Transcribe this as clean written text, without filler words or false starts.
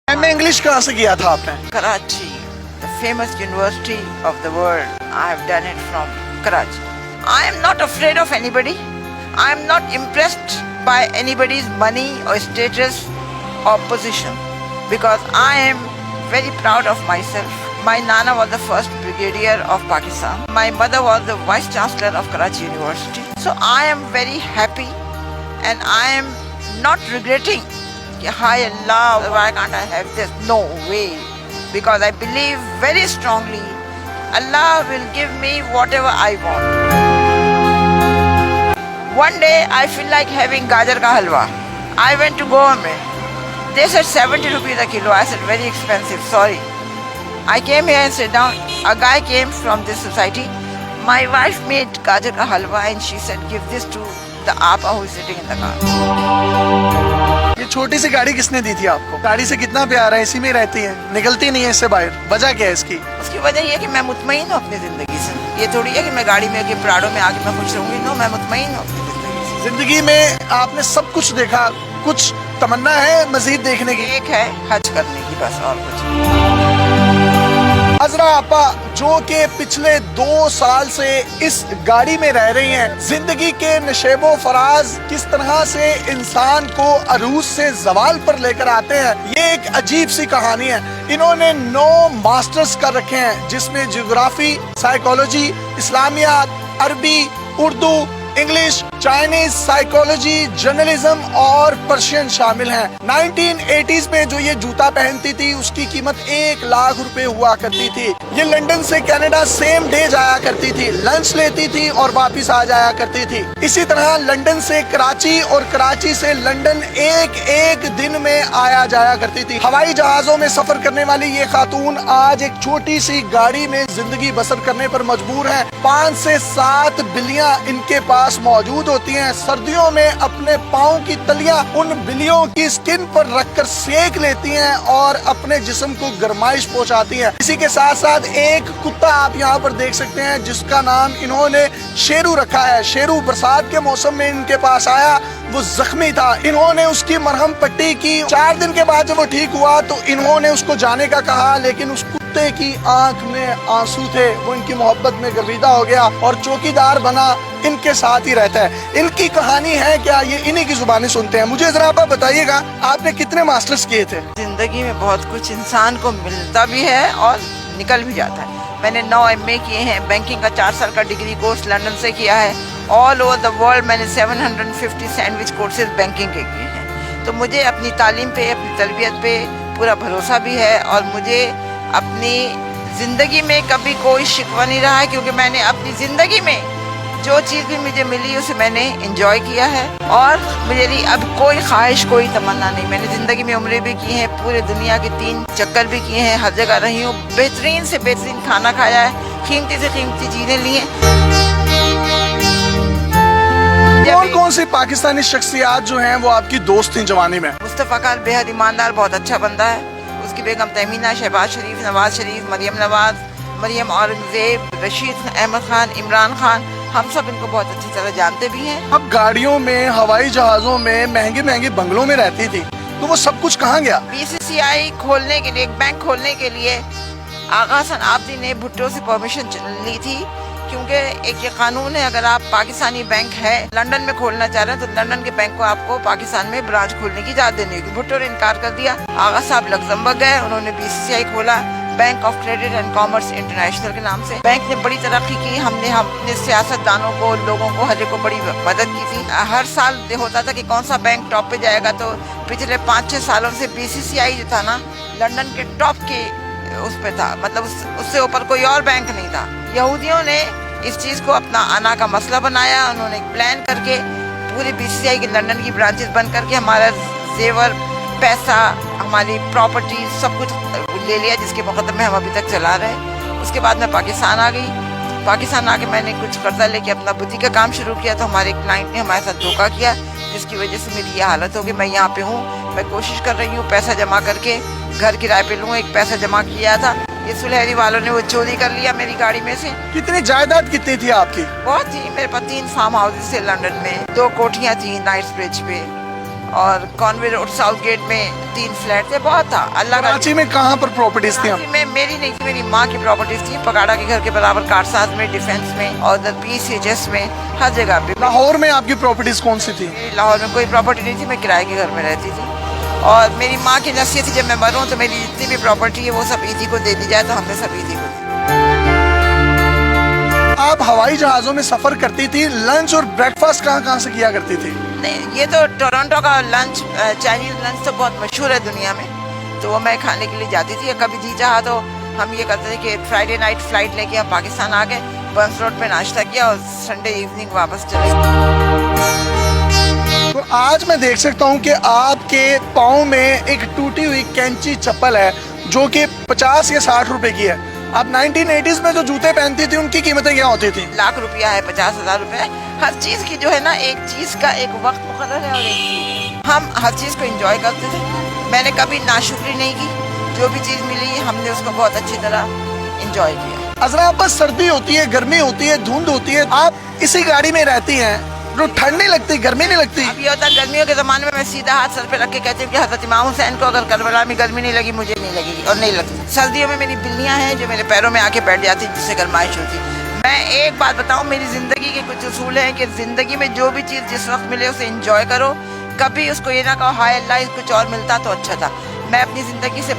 MA English कहाँ से किया था आपने? Karachi, the famous university of the world. I have done it from Karachi. I am not afraid of anybody. I am not impressed by anybody's money or status or position because I am very proud of myself. My Nana was the first brigadier of Pakistan. My mother was the vice chancellor of Karachi University. So I am very happy and I am not regretting. Hi Allah, why can't I have this? No way. Because I believe very strongly Allah will give me whatever I want. One day I feel like having gajar ka halwa. I went to Goa mein. They said 70 rupees a kilo. I said very expensive, sorry. I came here and sat down. A guy came from this society. My wife made gajar ka halwa and she said give this to the apa who is sitting in the car. ये छोटी सी गाड़ी किसने दी थी आपको? गाड़ी से कितना प्यार है, इसी में रहती है, निकलती नहीं है इससे बाहर, वजह क्या है इसकी? उसकी वजह ये है कि मैं मुतमईन हूँ अपनी जिंदगी से। ये थोड़ी है कि मैं गाड़ी में आके प्राडो में आके मैं खुश रहूंगी। नो, मैं मुतमईन हूँ अपनी जिंदगी से। जिंदगी में आपने सब कुछ देखा, कुछ तमन्ना है मजीद देखने की? एक है हज करने की, बस, और कुछ। हजरा आपा जो कि पिछले 2 साल से इस गाड़ी में रह रही हैं, जिंदगी के नशेबो फराज किस तरह से इंसान को अरूज से जवाल पर लेकर आते हैं, ये एक अजीब सी कहानी है। इन्होंने 9 मास्टर्स कर रखे हैं जिसमें ज्योग्राफी, साइकोलॉजी, इस्लामियात, अरबी, Urdu, English, Chinese, psychology, journalism और पर्शियन शामिल हैं। 1980s में जो ये जूता पहनती थी उसकी कीमत 1 लाख रुपए हुआ करती थी। ये लंदन से कनाडा सेम डे जाया करती थी, लंच लेती थी और वापस आ जाया करती थी। इसी तरह लंदन से कराची और कराची से लंदन एक दिन में आया जाया करती थी। हवाई जहाजों में सफर करने वाली ये खातून आज एक छोटी सी गाड़ी में जिंदगी बसर करने पर मजबूर है। 5 से 7 बिल्लियां इनके पास मौजूद होती हैं। सर्दियों में अपने पाँव की तलियां उन बिल्लियों की स्किन पर रखकर सेक लेती हैं और अपने जिस्म को गर्माइश पहुंचाती हैं। इसी के साथ साथ एक कुत्ता आप यहाँ पर देख सकते हैं जिसका नाम इन्होंने शेरू रखा है। शेरू बरसात के मौसम में इनके पास आया, वो जख्मी था, इन्होंने उसकी मरहम पट्टी की। 4 दिन के बाद जब वो ठीक हुआ तो इन्होंने उसको जाने का कहा, लेकिन उस कुत्ते की आंख में आंसू थे। वो इनकी मोहब्बत में गर्विदा हो गया और चौकीदार बना, इनके साथ ही रहता है। इनकी कहानी है क्या, ये इन्हीं की जुबानी सुनते हैं। मुझे जरा आप बताइएगा, आपने कितने मास्टर्स किए थे? जिंदगी में बहुत कुछ इंसान को मिलता भी है और निकल भी जाता है। मैंने 9 MA किए हैं, बैंकिंग का 4 साल का डिग्री कोर्स लंदन से किया है। ऑल ओवर द वर्ल्ड मैंने 750 सैंडविच कोर्सेज बैंकिंग के किए हैं। तो मुझे अपनी तालीम पे, अपनी तरबियत पे पूरा भरोसा भी है और मुझे अपनी ज़िंदगी में कभी कोई शिकवा नहीं रहा है, क्योंकि मैंने अपनी ज़िंदगी में जो चीज़ भी मुझे मिली उसे मैंने एंजॉय किया है और मेरी अब कोई ख्वाहिश, कोई तमन्ना नहीं। मैंने ज़िंदगी में उम्रें भी की हैं, पूरे दुनिया के 3 चक्कर भी किए हैं, हर जगह रही हूँ, बेहतरीन से बेहतरीन खाना खाया है, कीमती से कीमती चीज़ें ली हैं। कौन सी पाकिस्तानी शख्सियात जो हैं वो आपकी दोस्त थी जवानी में? मुस्तफ़ा खान बेहद ईमानदार, बहुत अच्छा बंदा है। उसकी बेगम तहमीना, शहबाज शरीफ, नवाज शरीफ, मरियम नवाज, मरियम औरंगजेब, रशीद अहमद खान, इमरान खान, हम सब इनको बहुत अच्छी तरह जानते भी हैं। अब गाड़ियों में, हवाई जहाजों में, महंगे महंगे बंगलों में रहती थी, तो वो सब कुछ कहाँ गया? BCCI खोलने के लिए, एक बैंक खोलने के लिए आगा हसन आबदी ने भुट्टो से परमिशन ली थी, क्योंकि एक ये कानून है, अगर आप पाकिस्तानी बैंक है लंदन में खोलना चाह रहे हैं तो लंदन के बैंक को आपको पाकिस्तान में ब्रांच खोलने की इजाजत देनी होगी। भुट्टो ने इनकार कर दिया। आगा साहब लग्जमबर्ग गए, उन्होंने BCCI खोला, bank of credit and commerce international के नाम से। बैंक ने बड़ी तरक्की की, हमने अपने सियासतदानों को, लोगों को, हर एक को बड़ी मदद की थी। हर साल होता था कि कौन सा बैंक टॉप पे जाएगा, तो पिछले 5-6 सालों से BCCI जो था ना, लंदन के टॉप के उस पे था, मतलब उससे ऊपर कोई और बैंक नहीं था। यहूदियों ने इस चीज़ को अपना आना का मसला बनाया। उन्होंने एक प्लान करके पूरी BCCI की लंदन की ब्रांचेस बंद करके हमारा जेवर, पैसा, हमारी प्रॉपर्टी सब कुछ ले लिया, जिसके मुकदमे हम अभी तक चला रहे हैं। उसके बाद मैं पाकिस्तान आ गई। पाकिस्तान आके मैंने कुछ कर्जा लेके अपना बुटीक का काम शुरू किया, तो हमारे क्लाइंट ने हमारे साथ धोखा किया, जिसकी वजह से मेरी ये हालत होगी। मैं यहाँ पे हूँ, मैं कोशिश कर रही हूँ पैसा जमा करके घर किराए पे लूँ। एक पैसा जमा किया था, ये सुलहरी वालों ने वो चोरी कर लिया मेरी गाड़ी में से। कितनी जायदाद कितनी थी आपकी? बहुत थी, मेरे पास 3 फार्म हाउसेस थे लंदन में, 2 कोठियाँ थी नाइट्स ब्रिज पे اور کانوے روڈ ساؤتھ گیٹ میں 3 فلیٹ تھے. بہت تھا. اللہ کا کراچی میں کہاں پر پراپرٹیز تھی؟ کراچی میں میری نہیں تھی, میری ماں کی پراپرٹیز تھی. پگاڑا کے گھر کے برابر کارساز میں, ڈیفینس میں, اور ادھر PCHS میں, ہر جگہ پہ. لاہور میں آپ کی پراپرٹیز کون سی تھی؟ لاہور میں کوئی پراپرٹی نہیں تھی, میں کرائے کے گھر میں رہتی تھی. اور میری ماں کی نصیحت تھی جب میں مروں تو میری جتنی بھی پراپرٹی ہے وہ سب ایدھی کو دے دی جائے, تو ہم نے سب ایدھی کو دی. آپ ہوائی جہازوں میں سفر کرتی تھی, لنچ اور بریک فاسٹ کہاں سے کیا کرتی تھی؟ نہیں, یہ تو ٹورنٹو کا لنچ, چائنیز لنچ تو بہت مشہور ہے دنیا میں, تو وہ میں کھانے کے لیے جاتی تھی. کبھی جی چاہا تو ہم یہ کرتے تھے کہ فرائیڈے نائٹ فلائٹ لے کے ہم پاکستان آ گئے, برنس روڈ پہ ناشتہ کیا اور سنڈے ایوننگ واپس چلے. تو آج میں دیکھ سکتا ہوں کہ آپ کے پاؤں میں ایک ٹوٹی ہوئی کینچی چپل ہے جو کہ 50 یا 60 روپے کی ہے. آپ 1980s میں جو جوتے پہنتی تھی ان کی قیمتیں کیا ہوتی تھیں؟ لاکھ روپیہ ہے, 50,000 روپے ہے. ہر چیز کی جو ہے نا, ایک چیز کا ایک وقت مقرر ہے, اور ایک چیز ہم ہر چیز کو انجوائے کرتے تھے. میں نے کبھی ناشکری نہیں کی, جو بھی چیز ملی ہم نے اس کو بہت اچھی طرح انجوائے کیا. حضرات, آپ بس سردی ہوتی ہے, گرمی ہوتی ہے, دھند ہوتی ہے, آپ اسی گاڑی میں رہتی ہیں, جو ٹھنڈ نہیں لگتی, گرمی نہیں لگتی؟ اب یہ ہوتا ہے گرمیوں کے زمانے میں سیدھا ہاتھ سر پہ رکھ کے کہتی ہوں کہ حضرت امام حسین کو اگر کربلا میں گرمی نہیں لگی, مجھے نہیں لگے گی, اور نہیں لگتی. سردیوں میں میری بلیاں ہیں جو میرے پیروں میں آ کے بیٹھ جاتی, جس سے گرمائش ہوتی. میں ایک بات بتاؤں, میری زندگی کے کچھ اصول ہیں کہ زندگی میں جو بھی چیز جس وقت ملے اسے انجوائے کرو. کبھی اس کو یہ نہ کہو ہائے اللہ کچھ اور ملتا تو اچھا تھا. میں اپنی زندگی سے